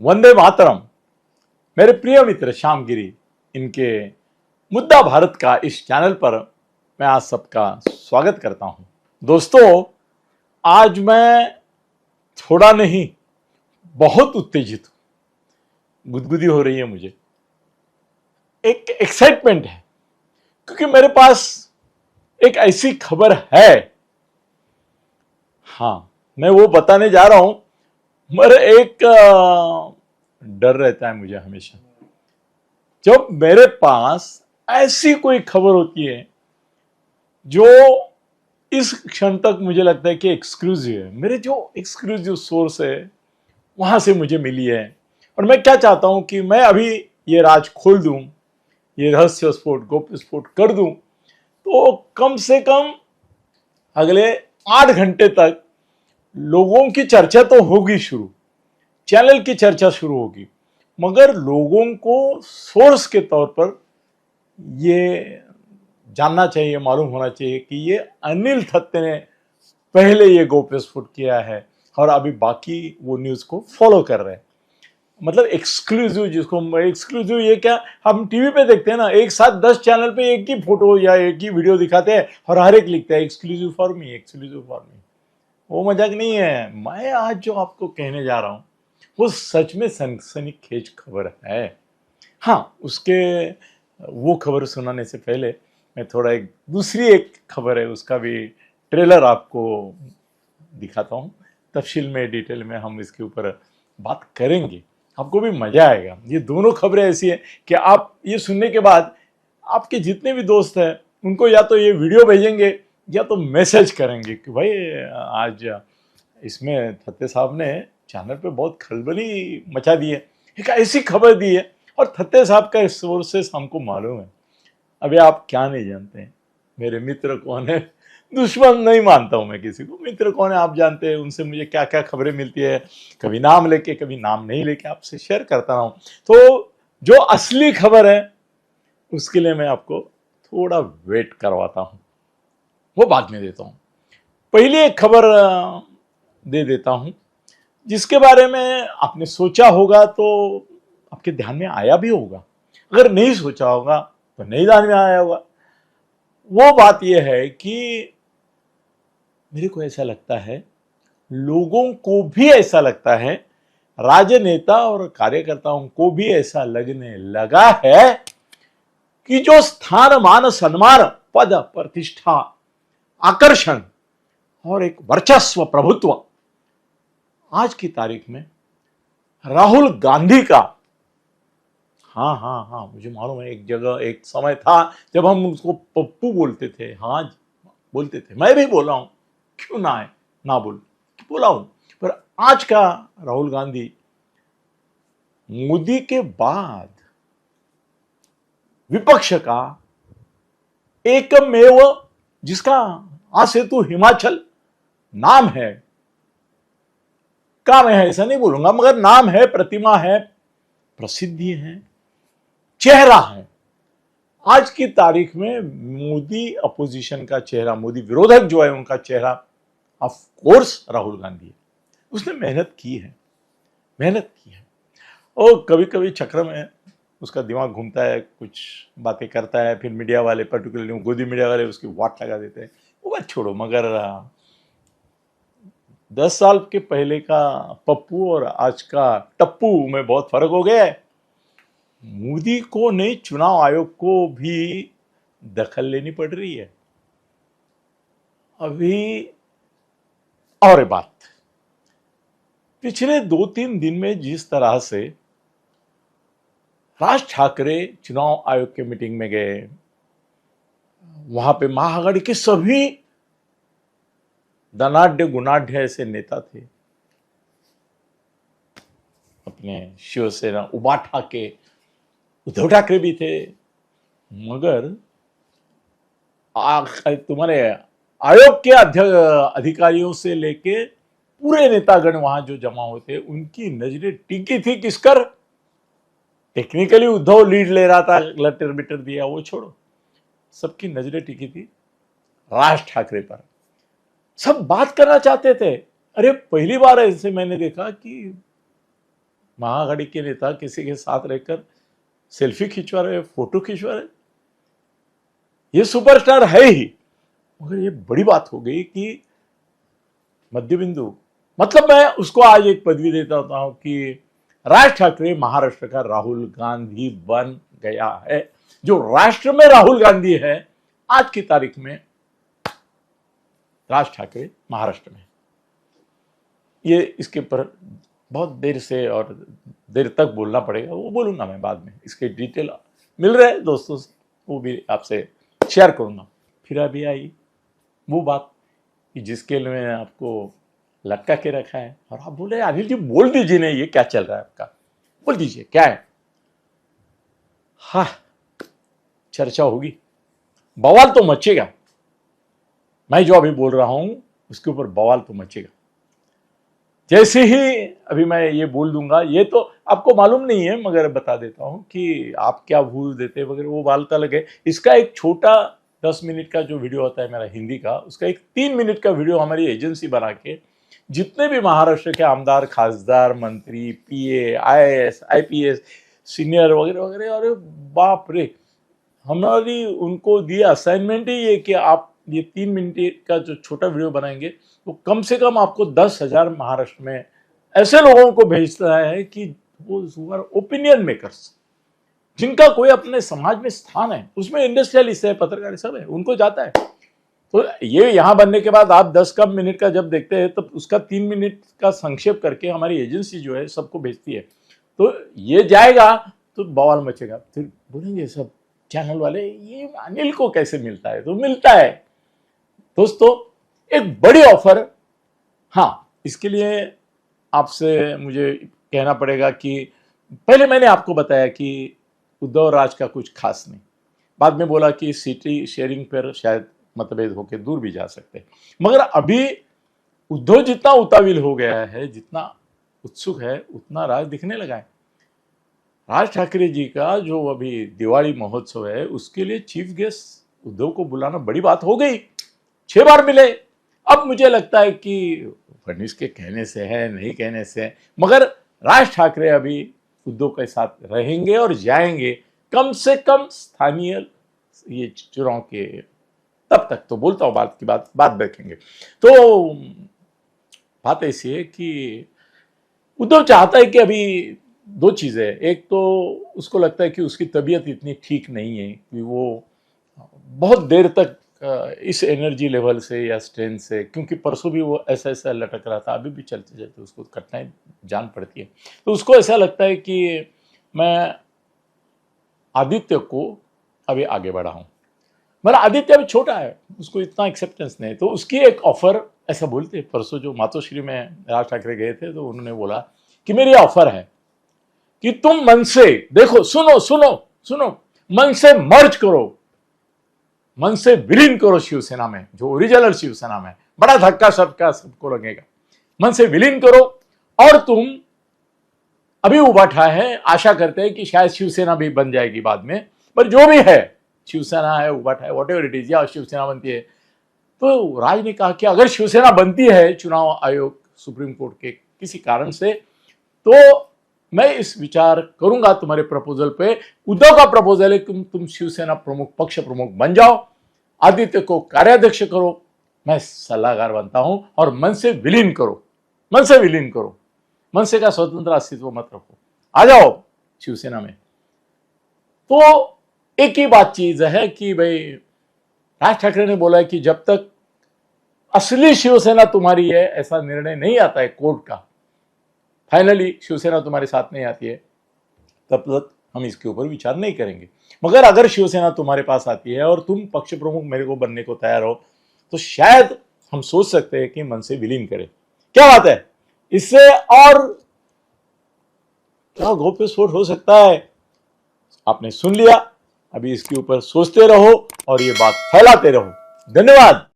वंदे मातरम। मेरे प्रिय मित्र श्यामगिरी, इनके मुद्दा भारत का इस चैनल पर मैं आज सबका स्वागत करता हूं। दोस्तों, आज मैं थोड़ा नहीं बहुत उत्तेजित हूं। गुदगुदी हो रही है मुझे, एक एक्साइटमेंट है, क्योंकि मेरे पास एक ऐसी खबर है। हाँ, मैं वो बताने जा रहा हूं, मगर एक डर रहता है मुझे हमेशा जब मेरे पास ऐसी कोई खबर होती है जो इस क्षण तक मुझे लगता है कि एक्सक्लूसिव है। मेरे जो एक्सक्लूसिव सोर्स है वहां से मुझे मिली है, और मैं क्या चाहता हूं कि मैं अभी ये राज खोल दूं, ये रहस्य स्फोट, गोप्य स्फोट कर दूं, तो कम से कम अगले 8 घंटे तक लोगों की चर्चा तो होगी शुरू, चैनल की चर्चा शुरू होगी, मगर लोगों को सोर्स के तौर पर ये जानना चाहिए, मालूम होना चाहिए कि ये अनिल थत्ते ने पहले ये गोप्य स्फोट किया है और अभी बाकी वो न्यूज को फॉलो कर रहे हैं। मतलब एक्सक्लूसिव, जिसको एक्सक्लूसिव ये क्या, हम टीवी पे देखते हैं ना, एक साथ 10 चैनल पे एक ही फोटो या एक ही वीडियो दिखाते हैं और हर एक लिखता है exclusive for me, exclusive for me. वो मजाक नहीं है। मैं आज जो आपको कहने जा रहा हूं वो सच में सनसनीखेज खबर है। हाँ, उसके वो खबर सुनाने से पहले मैं थोड़ा एक दूसरी एक खबर है उसका भी ट्रेलर आपको दिखाता हूँ। तफसील में, डिटेल में हम इसके ऊपर बात करेंगे, आपको भी मजा आएगा। ये दोनों खबरें ऐसी हैं कि आप ये सुनने के बाद आपके जितने भी दोस्त हैं उनको या तो ये वीडियो भेजेंगे या तो मैसेज करेंगे कि भाई आज इसमें थत्ते साहब ने चैनल पे बहुत खलबली मचा दी है, एक ऐसी खबर दी है, और थत्ते साहब का सोर्सेस हमको मालूम है। अभी आप क्या नहीं जानते हैं मेरे मित्र कौन है। दुश्मन नहीं मानता हूं मैं किसी को, मित्र कौन है आप जानते हैं। उनसे मुझे क्या क्या खबरें मिलती है, कभी नाम लेके कभी नाम नहीं लेके आपसे शेयर करता हूं। तो जो असली खबर है उसके लिए मैं आपको थोड़ा वेट करवाता हूं, वो बाद में देता हूं। पहली एक खबर दे देता हूं जिसके बारे में आपने सोचा होगा तो आपके ध्यान में आया भी होगा, अगर नहीं सोचा होगा तो नहीं ध्यान में आया होगा। वो बात यह है कि मेरे को ऐसा लगता है, लोगों को भी ऐसा लगता है, राजनेता और कार्यकर्ताओं को भी ऐसा लगने लगा है कि जो स्थान, मान, सम्मान, पद, प्रतिष्ठा, आकर्षण और एक वर्चस्व, प्रभुत्व आज की तारीख में राहुल गांधी का, हाँ हाँ हाँ, मुझे मालूम है एक जगह एक समय था जब हम उसको पप्पू बोलते थे। हाँ, बोलते थे, मैं भी बोला हूं, क्यों ना है, ना बोला हूं। पर आज का राहुल गांधी मोदी के बाद विपक्ष का एकमेव, जिसका आ सेतु हिमाचल नाम है, काम है ऐसा नहीं बोलूंगा, मगर नाम है, प्रतिमा है, प्रसिद्धि है, चेहरा है। आज की तारीख में मोदी अपोजिशन का चेहरा, मोदी विरोधक जो है उनका चेहरा ऑफ कोर्स राहुल गांधी है। उसने मेहनत की है, और कभी कभी चक्र में उसका दिमाग घूमता है, कुछ बातें करता है, फिर मीडिया वाले, पर्टिकुलरली गोदी मीडिया वाले उसकी वाट लगा देते हैं। वो बात छोड़ो, मगर 10 साल के पहले का पप्पू और आज का टप्पू में बहुत फर्क हो गया है। मोदी को नहीं, चुनाव आयोग को भी दखल लेनी पड़ रही है अभी। और बात, पिछले 2-3 दिन में जिस तरह से राज ठाकरे चुनाव आयोग के मीटिंग में गए, वहां पे महाआघाड़ी के सभी धनाढ़ गुणाढ़ ऐसे नेता थे, अपने शिवसेना उबाठा के उद्धव ठाकरे भी थे, मगर तुम्हारे आयोग के अधिकारियों से लेके पूरे नेतागण वहां जो जमा होते, उनकी नजरें टिकी थी किस कर। टेक्निकली उद्धव लीड ले रहा था, लेटर बिटर दिया, वो छोड़ो, सबकी नजरें टिकी थी राज ठाकरे पर। सब बात करना चाहते थे। अरे पहली बार ऐसे मैंने देखा कि महाआघाड़ी के नेता किसी के साथ रहकर सेल्फी खिंचवा रहे, फोटो खिंचवा रहे, ये सुपरस्टार है ही। मगर ये बड़ी बात हो गई कि मध्य बिंदु, मतलब मैं उसको आज एक पदवी देता हूं कि राज ठाकरे महाराष्ट्र का राहुल गांधी बन गया है। जो राष्ट्र में राहुल गांधी है, आज की तारीख में राज ठाकरे महाराष्ट्र में। ये इसके ऊपर बहुत देर से और देर तक बोलना पड़ेगा, वो बोलूंगा मैं बाद में। इसके डिटेल मिल रहे हैं दोस्तों से, वो भी आपसे शेयर करूंगा। फिर अभी आई वो बात कि जिसके लिए मैं आपको लटका के रखा है, और आप बोले अनिल जी बोल दीजिए ना, ये क्या चल रहा है आपका, बोल दीजिए क्या है। हाँ, चर्चा होगी, बवाल तो मचेगा। मैं जो अभी बोल रहा हूं उसके ऊपर बवाल तो मचेगा। जैसे ही अभी मैं ये बोल दूंगा, ये तो आपको मालूम नहीं है मगर बता देता हूं कि आप क्या भूल देते वगैरह, वो बात अलग है। इसका एक छोटा 10 मिनट का जो वीडियो होता है मेरा हिंदी का, उसका एक 3 मिनट का वीडियो हमारी एजेंसी बना के जितने भी महाराष्ट्र के आमदार, खासदार, मंत्री, पीए, आईएएस, आईपीएस, सीनियर वगैरह वगैरह, अरे बाप रे, हमारी उनको दिया असाइनमेंट ही ये कि आप ये 3 मिनट का जो छोटा वीडियो बनाएंगे तो कम से कम आपको 10,000 महाराष्ट्र में ऐसे लोगों को भेजना है कि वो ओपिनियन मेकर्स, जिनका कोई अपने समाज में स्थान है, उसमें इंडस्ट्रियलिस्ट है, पत्रकार सब है, उनको जाता है। तो ये यहां बनने के बाद आप 10 कम मिनट का जब देखते हैं तब उसका 3 मिनट का संक्षेप करके हमारी एजेंसी जो है सबको भेजती है। तो ये जाएगा तो बवाल मचेगा, फिर बोलेंगे सब चैनल वाले ये अनिल को कैसे मिलता है, तो मिलता है दोस्तों। एक बड़ी ऑफर, हाँ, इसके लिए आपसे मुझे कहना पड़ेगा कि पहले मैंने आपको बताया कि उद्धव राज का कुछ खास नहीं, बाद में बोला कि सिटी शेयरिंग पर शायद मतभेद होकर दूर भी जा सकते हैं। मगर अभी उद्धव जितना उताविल हो गया है, जितना उत्सुक है, उतना राज दिखने लगा है। राज ठाकरे जी का जो अभी दिवाली महोत्सव है, उसके लिए चीफ गेस्ट उद्धव को बुलाना बड़ी बात हो गई। 6 बार मिले। अब मुझे लगता है कि फडणवीस के कहने से है, नहीं कहने से, मगर राज ठाकरे अभी उद्धव के साथ रहेंगे और जाएंगे, कम से कम स्थानीय ये चुनाव के तब तक। तो बोलता हूं बात की बात देखेंगे। तो बात ऐसी है कि उद्धव चाहता है कि अभी 2 चीजें, एक तो उसको लगता है कि उसकी तबीयत इतनी ठीक नहीं है कि वो बहुत देर तक इस एनर्जी लेवल से या स्ट्रेंथ से, क्योंकि परसों भी वो ऐसा लटक रहा था, अभी भी चलते चलते उसको कठिनाई जान पड़ती है। तो उसको ऐसा लगता है कि मैं आदित्य को अभी आगे बढ़ाऊं, मगर आदित्य अभी छोटा है, उसको इतना एक्सेप्टेंस नहीं। तो उसकी एक ऑफर, ऐसा बोलते परसों जो मातोश्री में राज ठाकरे गए थे, तो उन्होंने बोला कि मेरी ऑफर है कि तुम मन से देखो, सुनो सुनो सुनो, मन से मर्ज करो, मन से विलीन करो शिवसेना में, जो ओरिजिनल शिवसेना में। बड़ा धक्का सबको लगेगा। मन से विलीन करो, और तुम अभी उबाठा है, आशा करते हैं कि शायद शिवसेना भी बन जाएगी बाद में, पर जो भी है, शिवसेना है, उबाठा है, व्हाटएवर इट इज, या शिवसेना बनती है। तो राज ने कहा कि अगर शिवसेना बनती है चुनाव आयोग सुप्रीम कोर्ट के किसी कारण से, तो मैं इस विचार करूंगा तुम्हारे प्रपोजल पे। उद्धव का प्रपोजल है कि तुम शिवसेना प्रमुख, पक्ष प्रमुख बन जाओ, आदित्य को कार्याध्यक्ष करो, मैं सलाहकार बनता हूं, और मन से विलीन करो, मन से विलीन करो, मन से का स्वतंत्र अस्तित्व मत रखो, आ जाओ शिवसेना में। तो एक ही बात चीज है कि भाई राज ठाकरे ने बोला है कि जब तक असली शिवसेना तुम्हारी है, ऐसा निर्णय नहीं आता है कोर्ट का, फाइनली शिवसेना तुम्हारे साथ नहीं आती है, तब तक हम इसके ऊपर विचार नहीं करेंगे। मगर अगर शिवसेना तुम्हारे पास आती है और तुम पक्ष प्रमुख मेरे को बनने को तैयार हो, तो शायद हम सोच सकते हैं कि मन से विलीन करें। क्या बात है, इससे और क्या गौप्यस्फोट हो सकता है? आपने सुन लिया, अभी इसके ऊपर सोचते रहो और ये बात फैलाते रहो। धन्यवाद।